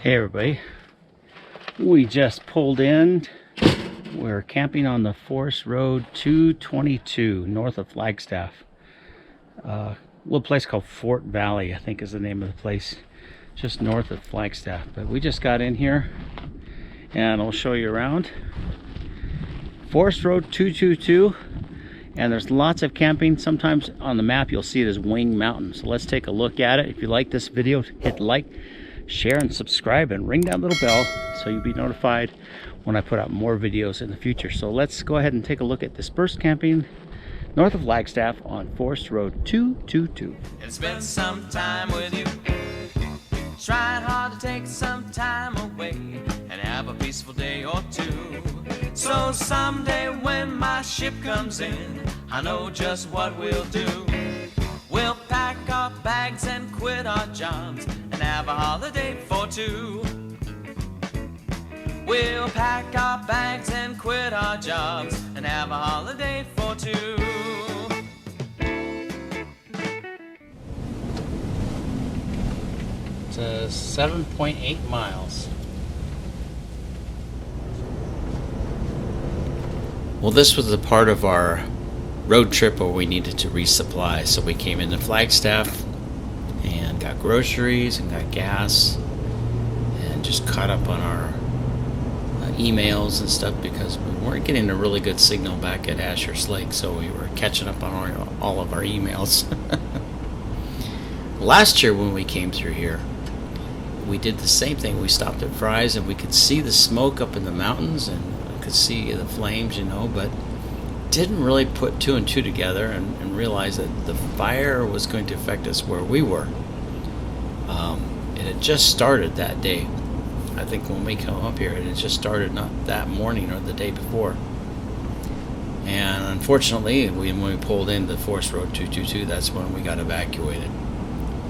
Hey everybody, we just pulled in. We're camping on the Forest Road 222 north of Flagstaff. A little place called Fort Valley, I think is the name of the place, just north of Flagstaff. But we just got in here and I'll show you around. Forest Road 222, and there's lots of camping. Sometimes on the map you'll see it as Wing Mountain. So let's take a look at it. If you like this video, hit like, share, and subscribe, and ring that little bell so you'll be notified when I put out more videos in the future. So let's go ahead and take a look at Dispersed camping north of Flagstaff on Forest Road 222. And spend some time with you, trying hard to take some time away and have a peaceful day or two. So someday when my ship comes in, I know just what we'll do. We'll pack our bags and quit our jobs and have a holiday for two. We'll pack our bags and quit our jobs and have a holiday for two. It's 7.8 miles. Well, this was a part of our road trip where we needed to resupply, so we came into Flagstaff and got groceries and got gas and just caught up on our emails and stuff because we weren't getting a really good signal back at Asher's Lake, so we were catching up on all of our emails. Last year when we came through here, we did the same thing. We stopped at Fry's and we could see the smoke up in the mountains and could see the flames, but didn't really put two and two together and realize that the fire was going to affect us where we were. It had just started that day. I think when we come up here, it had just started, not that morning or the day before. And unfortunately, when we pulled into Forest Road 222, that's when we got evacuated.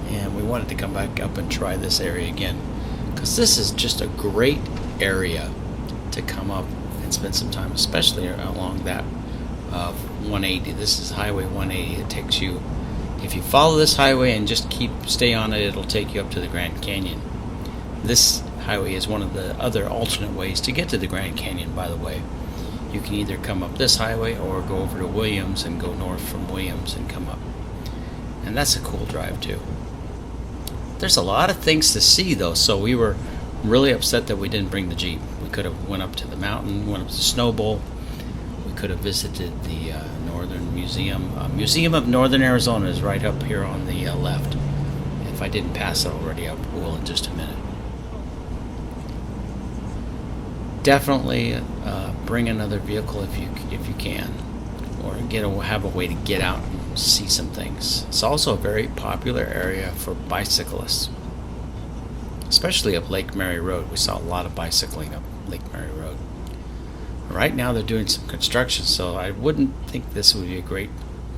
And we wanted to come back up and try this area again, because this is just a great area to come up and spend some time, especially along that 180. This is Highway 180. It takes you, if you follow this highway and just stay on it, it'll take you up to the Grand Canyon. This highway is one of the other alternate ways to get to the Grand Canyon, by the way. You can either come up this highway or go over to Williams and go north from Williams and come up. And that's a cool drive too. There's a lot of things to see though, so we were really upset that we didn't bring the Jeep. We could have went up to the mountain, went up to Snowbowl. We could have visited the Northern Museum. Museum of Northern Arizona is right up here on the left. If I didn't pass it already, I will in just a minute. Definitely bring another vehicle if you can, or have a way to get out and see some things. It's also a very popular area for bicyclists, especially up Lake Mary Road. We saw a lot of bicycling up Lake Mary Road. Right now they're doing some construction, so I wouldn't think this would be a great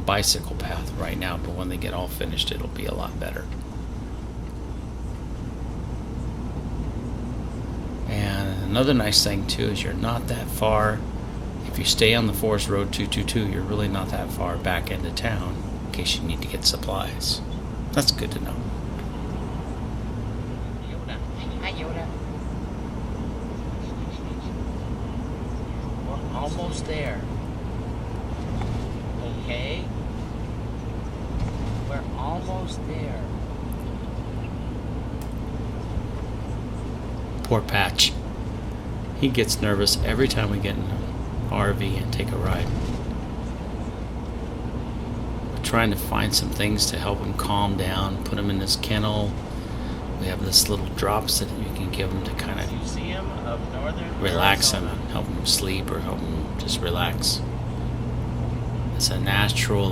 bicycle path right now, but when they get all finished, it'll be a lot better. And another nice thing too is you're not that far. If you stay on the Forest Road 222, you're really not that far back into town in case you need to get supplies. That's good to know. Hi, Yoda. We're almost there. Okay? We're almost there. Poor Patch. He gets nervous every time we get in an RV and take a ride. We're trying to find some things to help him calm down, put him in this kennel. We have this little drops that you can give him to kind of relax him and help him sleep or help him just relax. It's a natural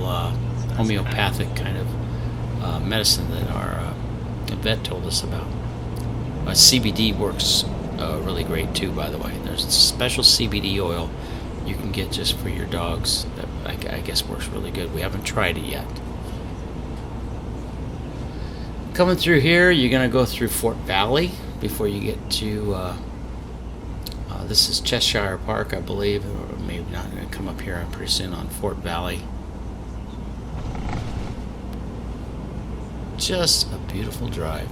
homeopathic kind of medicine that our vet told us about. CBD works really great too, by the way. There's a special CBD oil you can get just for your dogs that I guess works really good. We haven't tried it yet. Coming through here, you're going to go through Fort Valley before you get to this is Cheshire Park, I believe, or maybe not. I'm going to come up here pretty soon on Fort Valley. Just a beautiful drive.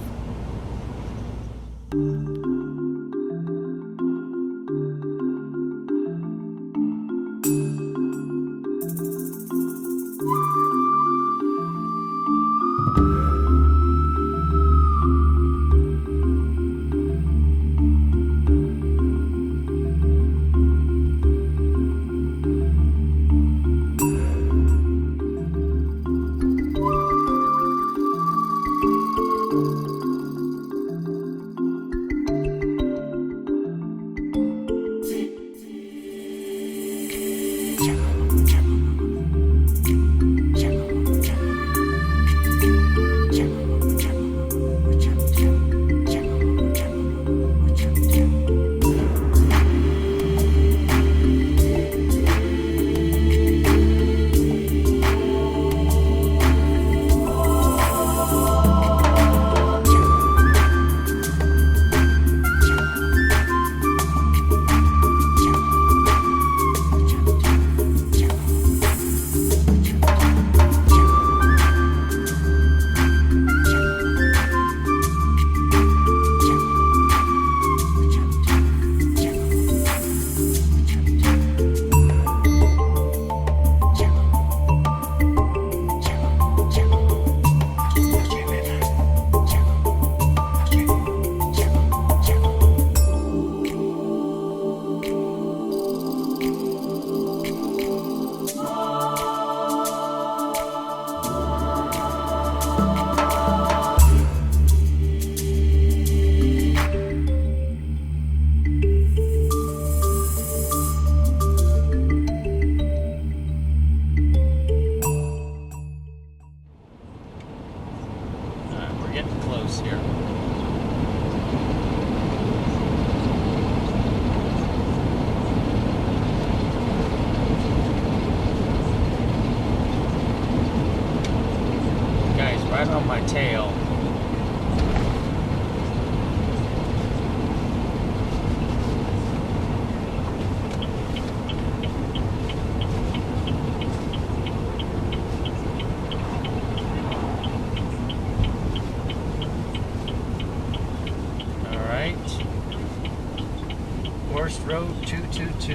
Getting close here. Guys, right on my tail. Forest Road 222.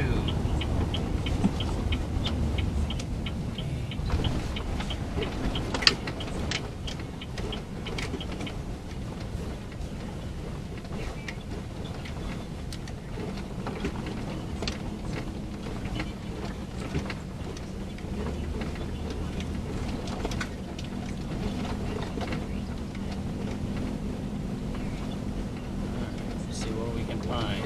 See what we can find.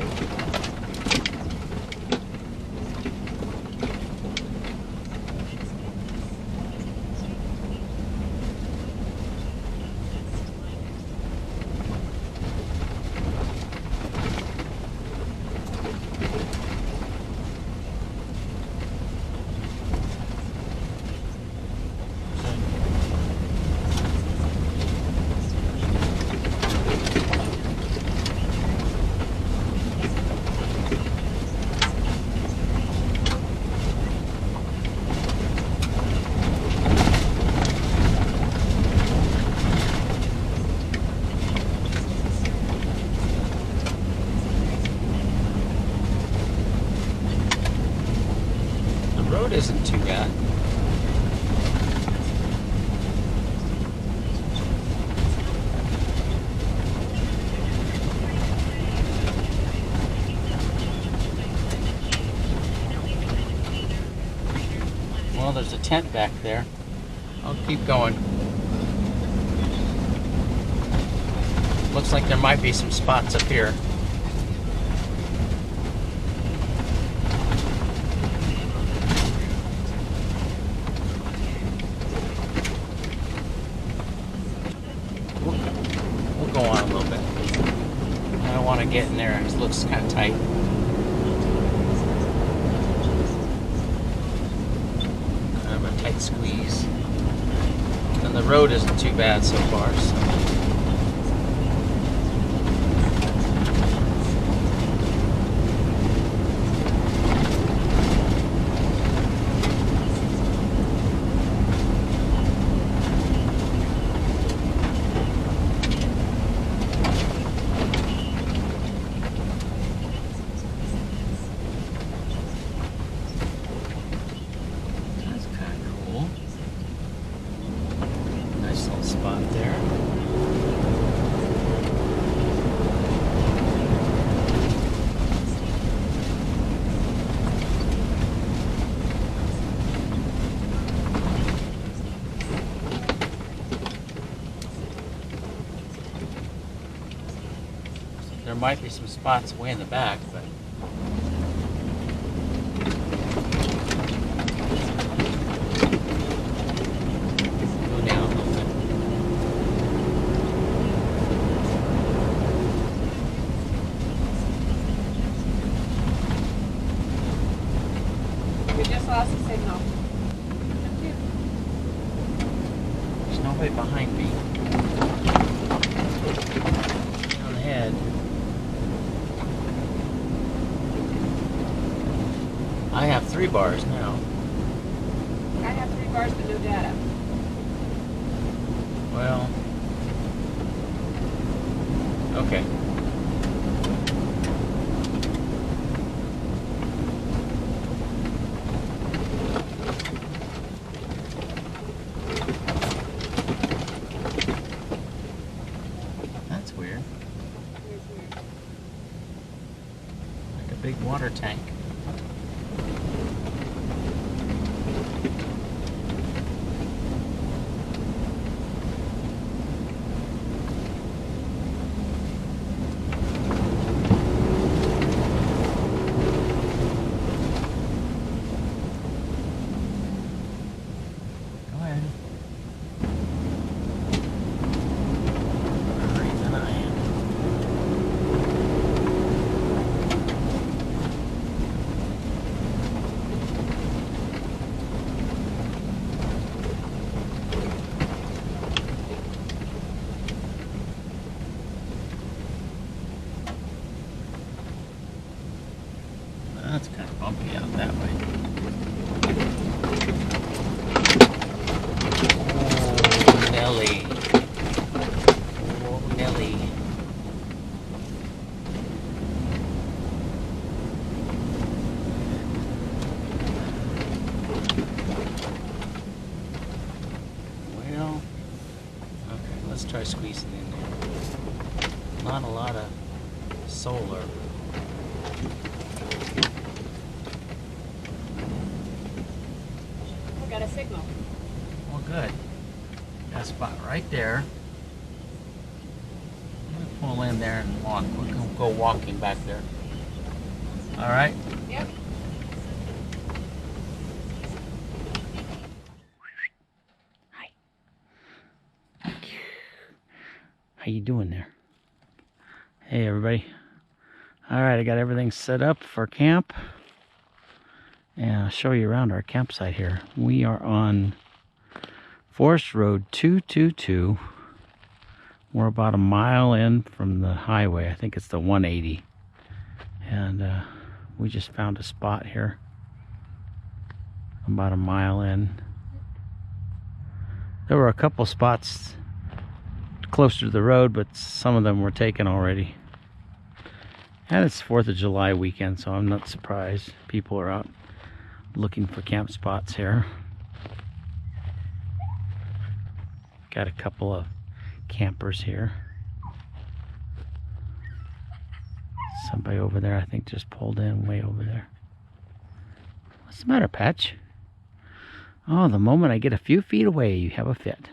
Road isn't too bad. Well, there's a tent back there. I'll keep going. Looks like there might be some spots up here. We'll go on a little bit. I don't want to get in there. It looks kind of tight. Kind of a tight squeeze. And the road isn't too bad so far. So. might be some spots way in the back, but go down a little bit. We just lost the signal. There's nobody behind me. On the head. I have 3 bars now. I have 3 bars but no data. Well, okay. That's weird. Like a big water tank. Go ahead. Hurry than I am. That's kind of bumpy out that way. Oh, Nelly. Oh, Nelly. Well, okay, let's try squeezing in there. Not a lot of solar. We got a signal. Well, good. Got a spot right there. I'm gonna pull in there and walk. We're gonna go walking back there. All right. Yep. Hi. How you doing there? Hey, everybody. All right, I got everything set up for camp. And I'll show you around our campsite here. We are on Forest Road 222. We're about a mile in from the highway. I think it's the 180. And we just found a spot here. About a mile in. There were a couple spots closer to the road, but some of them were taken already. And it's 4th of July weekend, so I'm not surprised. People are out looking for camp spots here. Got a couple of campers here. Somebody over there, I think, just pulled in way over there. What's the matter, Patch? Oh, the moment I get a few feet away, you have a fit.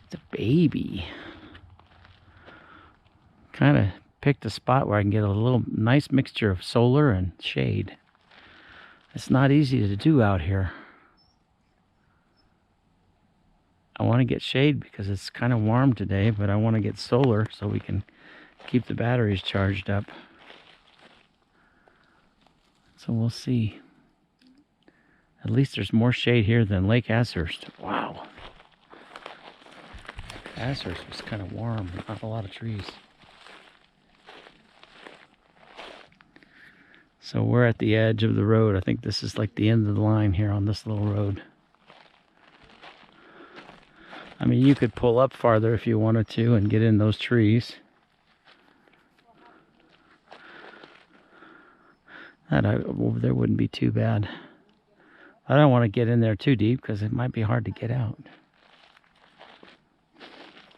It's a baby. Kind of picked a spot where I can get a little nice mixture of solar and shade. It's not easy to do out here. I want to get shade because it's kind of warm today, but I want to get solar so we can keep the batteries charged up. So we'll see. At least there's more shade here than Lake Ashurst. Wow. Ashurst was kind of warm, not a lot of trees. So we're at the edge of the road. I think this is like the end of the line here on this little road. I mean, you could pull up farther if you wanted to and get in those trees. That over there wouldn't be too bad. I don't want to get in there too deep because it might be hard to get out.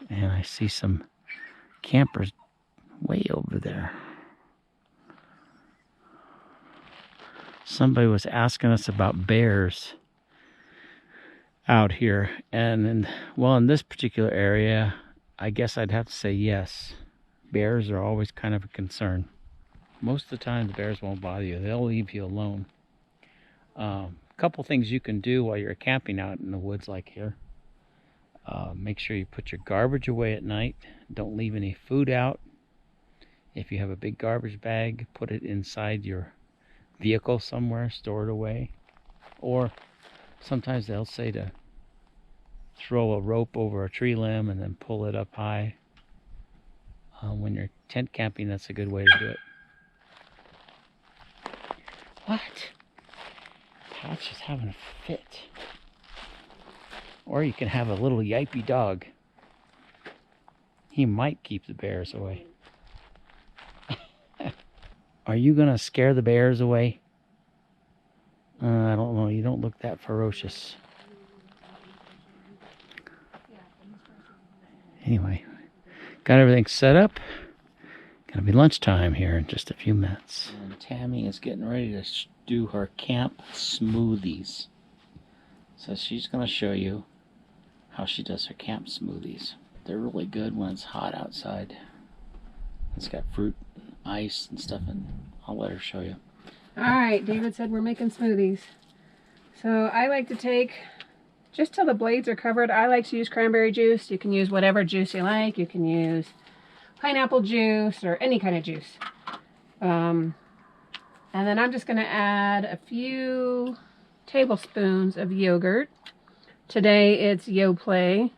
And I see some campers way over there. Somebody was asking us about bears out here, and well, in this particular area, I guess I'd have to say yes, Bears are always kind of a concern. Most of the time the bears won't bother you. They'll leave you alone. Couple things you can do while you're camping out in the woods like here. Make sure you put your garbage away at night. Don't leave any food out. If you have a big garbage bag, put it inside your vehicle somewhere, store it away. Or sometimes they'll say to throw a rope over a tree limb and then pull it up high. When you're tent camping, that's a good way to do it. What? Pat's just having a fit. Or you can have a little yippy dog. He might keep the bears away. Are you gonna scare the bears away? I don't know. You don't look that ferocious. Anyway, got everything set up. Gonna be lunchtime here in just a few minutes. And Tammy is getting ready to do her camp smoothies. So she's gonna show you how she does her camp smoothies. They're really good when it's hot outside. It's got fruit, ice, and stuff, and I'll let her show you. Alright, David said we're making smoothies. So I like to take, just till the blades are covered, I like to use cranberry juice. You can use whatever juice you like. You can use pineapple juice or any kind of juice. And then I'm just going to add a few tablespoons of yogurt. Today it's Yoplait,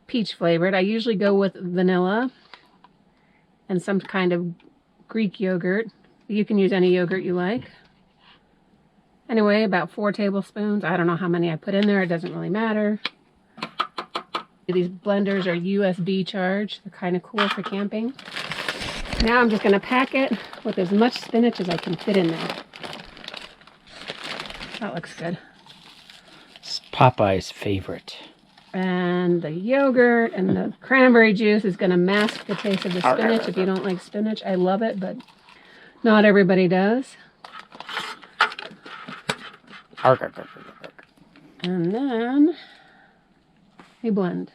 peach flavored. I usually go with vanilla and some kind of Greek yogurt. You can use any yogurt you like. Anyway, about 4 tablespoons. I don't know how many I put in there. It doesn't really matter. These blenders are USB charged. They're kind of cool for camping. Now I'm just going to pack it with as much spinach as I can fit in there. That looks good. It's Popeye's favorite. And the yogurt and the cranberry juice is going to mask the taste of the spinach if you don't like spinach. I love it, but not everybody does. And then we blend.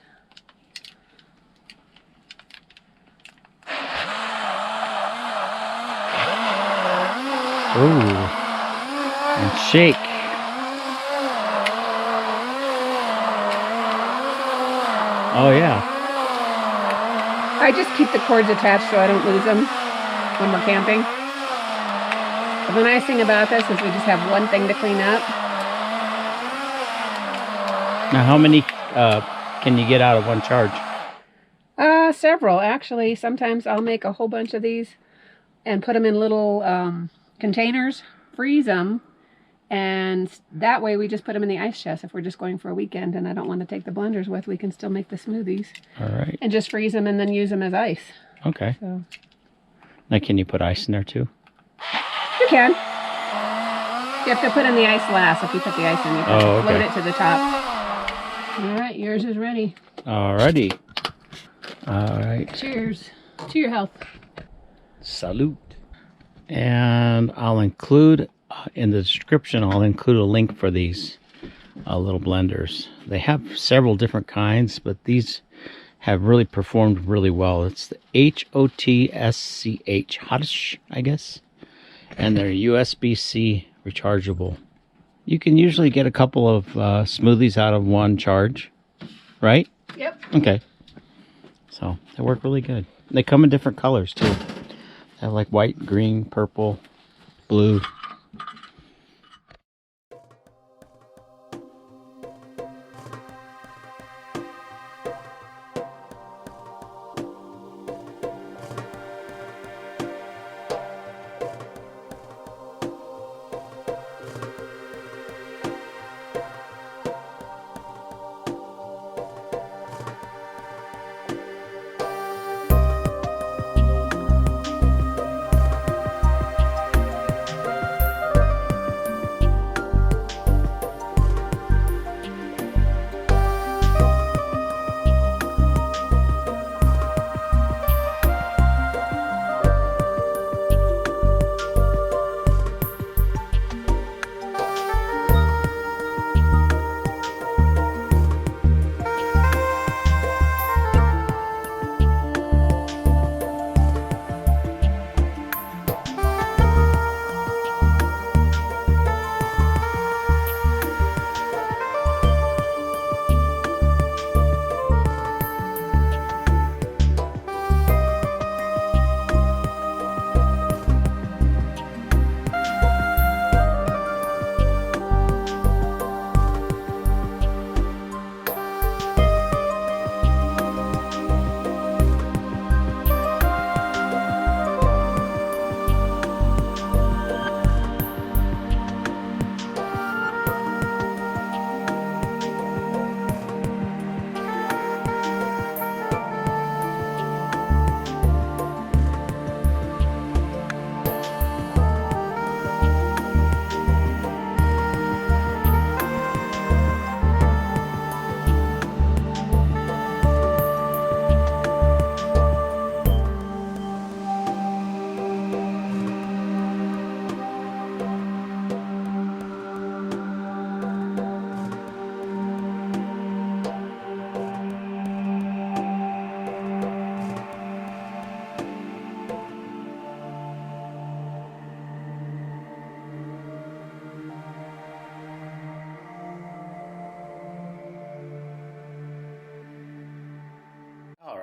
Ooh. And shake. Oh yeah. I just keep the cords attached so I don't lose them when we're camping. But the nice thing about this is we just have one thing to clean up. Now how many can you get out of one charge? Several actually. Sometimes I'll make a whole bunch of these and put them in little containers, freeze them, and that way we just put them in the ice chest. If we're just going for a weekend and I don't want to take the blenders with, we can still make the smoothies. All right. And just freeze them and then use them as ice. Okay. So. Now can you put ice in there too? You can. You have to put in the ice last. If you put the ice in, you can float it to the top. All right, yours is ready. All righty. All right. Cheers to your health. Salute. And I'll include in the description, I'll include a link for these little blenders. They have several different kinds, but these have really performed really well. It's the HOTSCH, Hotish, I guess. And they're USB-C rechargeable. You can usually get a couple of smoothies out of one charge, right? Yep. Okay. So they work really good. They come in different colors too. They have like white, green, purple, blue.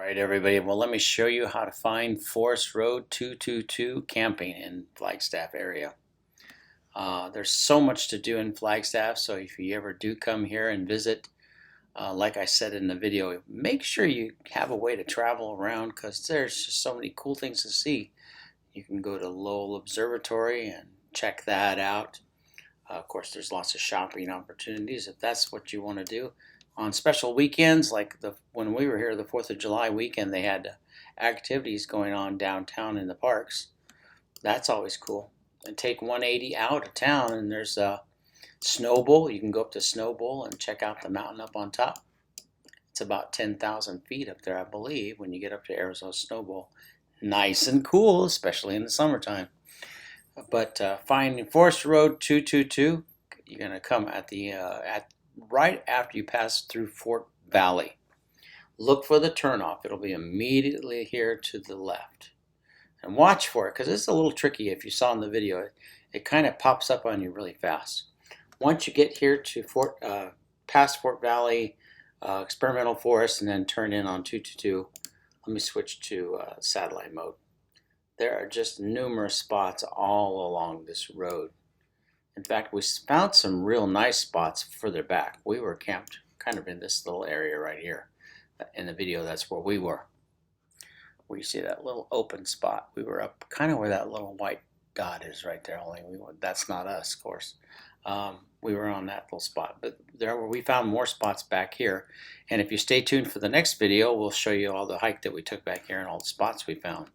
Alright everybody, well let me show you how to find Forest Road 222 camping in Flagstaff area. There's so much to do in Flagstaff, so if you ever do come here and visit, like I said in the video, make sure you have a way to travel around because there's just so many cool things to see. You can go to Powell Observatory and check that out. Of course, there's lots of shopping opportunities if that's what you want to do. On special weekends, like when we were here the 4th of July weekend, they had activities going on downtown in the parks. That's always cool. And take 180 out of town, and there's a Snowbowl. You can go up to Snowbowl and check out the mountain up on top. It's about 10,000 feet up there, I believe, when you get up to Arizona Snowbowl. Nice and cool, especially in the summertime. But finding Forest Road 222, you're going to come at the right after you pass through Fort Valley. Look for the turnoff. It'll be immediately here to the left. And watch for it because it's a little tricky. If you saw in the video, it kind of pops up on you really fast. Once you get here to past Fort Valley, experimental forest, and then turn in on 222, let me switch to satellite mode. There are just numerous spots all along this road. In fact, we found some real nice spots further back. We were camped kind of in this little area right here. In the video, that's where we were. We see that little open spot. We were up kind of where that little white dot is right there. Only that's not us, of course. We were on that little spot. But we found more spots back here. And if you stay tuned for the next video, we'll show you all the hike that we took back here and all the spots we found.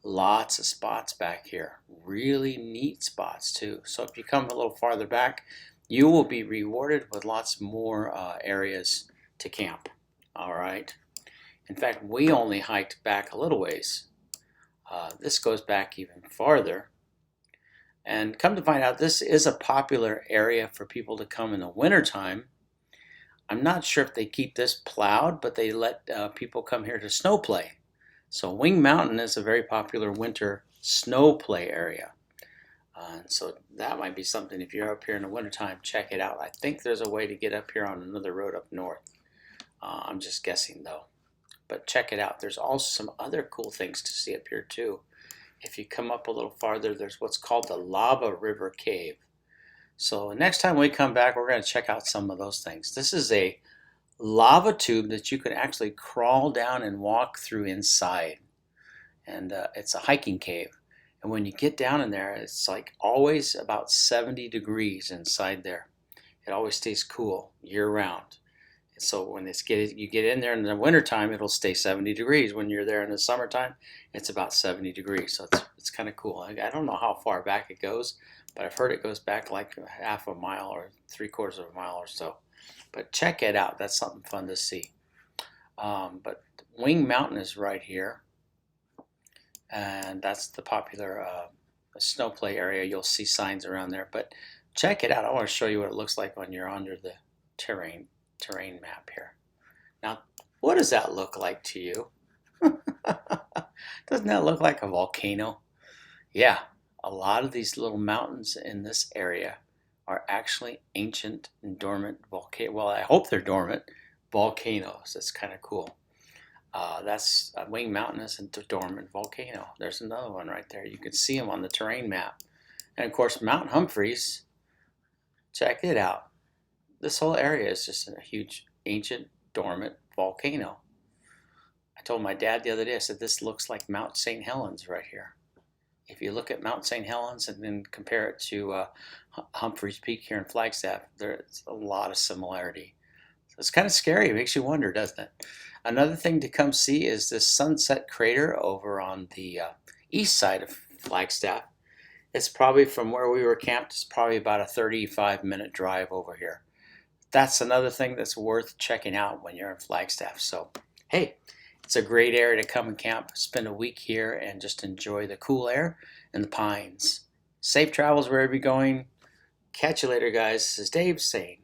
Lots of spots back here. Really neat spots too. So if you come a little farther back, you will be rewarded with lots more areas to camp. All right. In fact, we only hiked back a little ways. This goes back even farther. And come to find out, this is a popular area for people to come in the wintertime. I'm not sure if they keep this plowed, but they let people come here to snow play. So Wing Mountain is a very popular winter snow play area. So that might be something, if you're up here in the wintertime, check it out. I think there's a way to get up here on another road up north. I'm just guessing though. But check it out. There's also some other cool things to see up here too. If you come up a little farther, there's what's called the Lava River Cave. So next time we come back, we're going to check out some of those things. This is a lava tube that you can actually crawl down and walk through inside. And it's a hiking cave. And when you get down in there, it's like always about 70 degrees inside there. It always stays cool year round. So when you get in there in the wintertime, it'll stay 70 degrees. When you're there in the summertime, it's about 70 degrees. So it's kind of cool. I don't know how far back it goes, but I've heard it goes back like half a mile or 3/4 of a mile or so. But check it out. That's something fun to see. But Wing Mountain is right here. And that's the popular snow play area. You'll see signs around there. But check it out. I want to show you what it looks like when you're under the terrain map here. Now, what does that look like to you? Doesn't that look like a volcano? Yeah, a lot of these little mountains in this area are actually ancient and dormant volcanoes. Well, I hope they're dormant volcanoes. That's kind of cool. That's Wing Mountain isn't a dormant volcano. There's another one right there. You can see them on the terrain map. And of course, Mount Humphreys, check it out. This whole area is just a huge ancient dormant volcano. I told my dad the other day, I said, this looks like Mount St. Helens right here. If you look at Mount St. Helens and then compare it to Humphreys Peak here in Flagstaff, there's a lot of similarity. So it's kind of scary. It makes you wonder, doesn't it? Another thing to come see is this Sunset Crater over on the east side of Flagstaff. It's probably from where we were camped, it's probably about a 35-minute drive over here. That's another thing that's worth checking out when you're in Flagstaff. So, hey, it's a great area to come and camp, spend a week here, and just enjoy the cool air and the pines. Safe travels wherever you're going. Catch you later, guys. This is Dave saying